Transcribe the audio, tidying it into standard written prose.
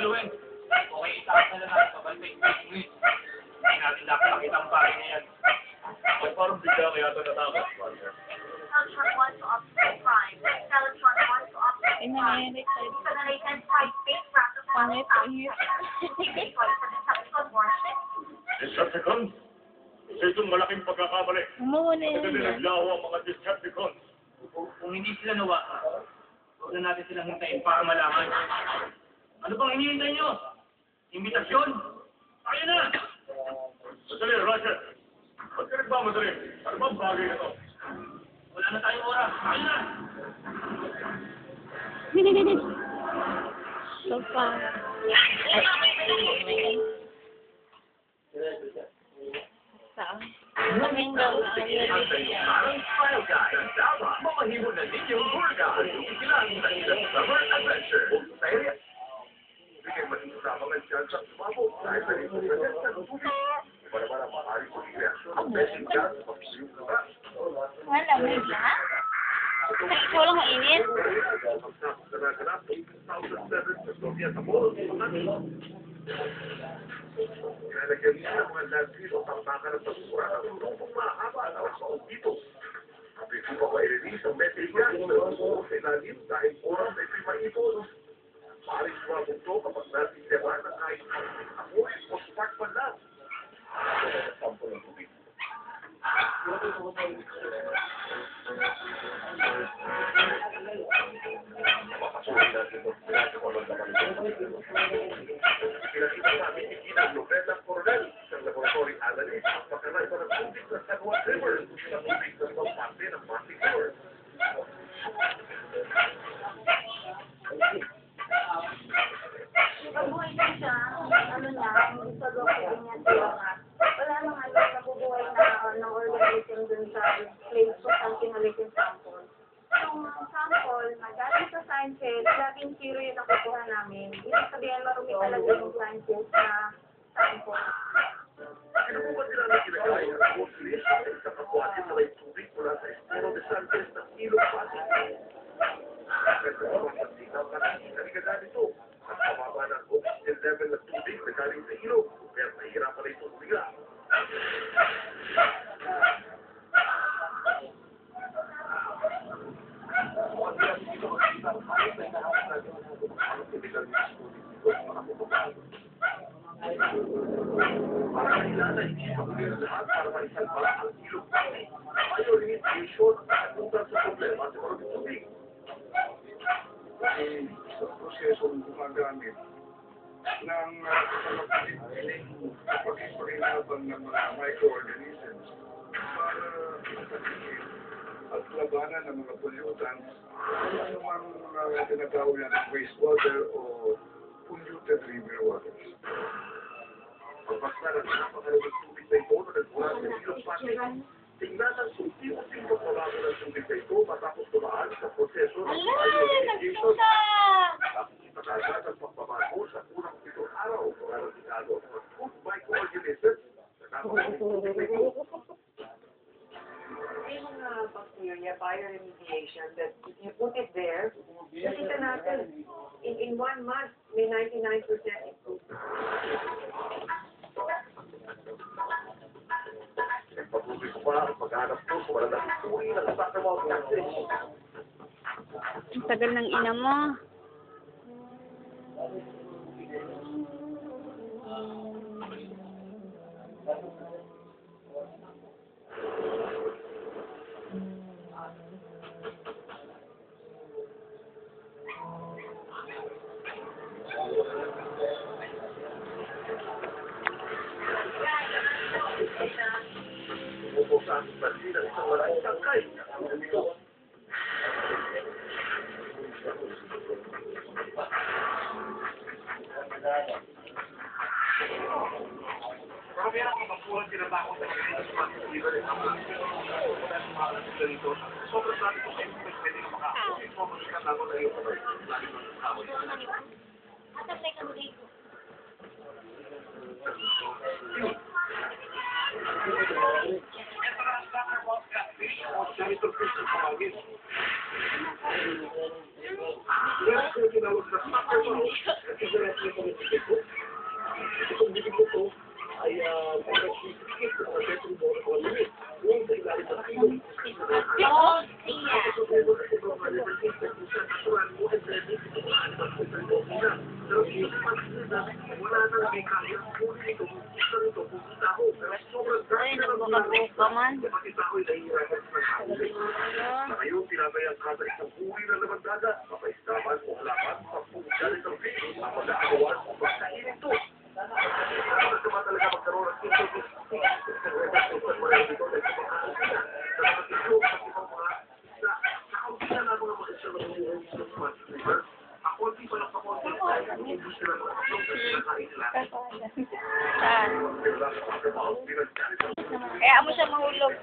gagawin. Okay, itaas na lang natin pabalik. Hindi natin dapat makita ang pari niya yan. Ay, parang bigla kaya ito natapos. Telephone wants to offset crime. Telephone wants to offset crime. So the latest five-page process one is Decepticons? Isa itong malaking pagkakamali. Umuuna yan. Kasi naglaho ang mga Decepticons. Kung hindi sila nawa, huwag na natin silang hintayin para malaman. Ano bang hinihintay nyo? Imbitasyon? Tayo na! Madali, Roger. Ba't ka nagmamadali? Ano bang bagay na to? Wala na tayong oras. Tayo na! So far. Saan? Kaming daw na File Guide ang dapat mamahiho na ninyong burga at ikilang sa ilang summer adventure. Sa area. Bigay maninulamangan dyan sa sumabog dahil sa rin sa ng tubig. Para maaari ko i-reaksyon ang messing dyan sa pagsiyong ka ba? Wala, may ba? Ikaw lang mainit? Naganap ng 2007 sa Soviet sa Mall. Nalagyan niya ng mga landfill o tambakan ng basura ng lupong mahaba at sa dito. At ito pa ma-release ang methane gas na buo sa ilalim dahil oras ay maipon. Maaaring sumabog ito kapag natin diba na kahit amoy o spark man lang. Ito na ang sampo ng tubig. Mapasukin natin ito. Pinatukulong naman ito. Pinakita namin ni Gina Lopeza Coronel sa laboratory analyst ang pagkanay pa ng tubig ng San Juan River sa tubig ng pagpate ng Mati River. Pag-buhay din siya, ano niya, hindi sa loob niya siya. Wala naman nabubuhay na organism dun sa place kung saan kinulit yung sample. Yung sample, magaling sa sciences, laging zero yung nakukuha namin. Ibig sabihin, marumi talaga yung sciences na sample. Sinubukan nila na ginagaya ang water list sa isang aquatic na may tubig mula sa Espero de Santos ng Ilog Pasig. Kasi sa mga pagsinaw na nakikita nito at pababa ng oxygen level ng tubig na galing sa ilog, kaya nahihirapan na itong bigla. Para kailangan hindi pagkakita lahat para maisalba ang ilog. Ayaw rin issue at punta sa problema sa mga tubig. Sa prosesong gumagamit ng pagpapilipiling pag-iparinabang ng mga microorganisms para matatigil at labanan ng mga pollutants ano mang tinatawag yan wastewater o polluted river waters. Pagpasla ng napakalagang tubig na ito na nagmula sa ilog Pasig, tingnan ang ultimo-ultimo pagbabago ng tubig na ito matapos tumaan sa proseso ng bioremediation. Nakikita ka agad ang pagbabago sa unang 7 araw para regalo ng mga food microorganisms na nakakalagang tubig na ito. May mga bacteria, bioremediation, that if you put it there, nakita natin, in 1 month, may 99% improvement. Patuloy ko pa ang paghanap ko sa malaking uri ng Sacramento Cactus. Ang tagal ng ina mo. Umupo sa aking pansin ang isang malaking tangkay. Ito. Pero meron kang magpulang tinatako sa mga sa mga kaibigan ng mga wala sa mga nasa dito. Sobrang sabi ko kayo kung pwede ka makakuha. Ito ang mga nako na iyo. Lalo ng tao. At ang second day ko. Yes, tinawag na Sacramento. Tignan natin yung bibig ko. Itong bibig ko to ay nagsisikip sa betong mo o limit. Yung sa ilalim ng ilong. Oh, siya. Ay, nagbuka-break pa man. Ngayon, tinabayang kada isang uri ng labandada, mapaistaman o halaman, pagpugsalit ng video, mapag-aagawan o pagkainin to. Masama talaga magkaroon ng ito. Kaya mo siya mahulog.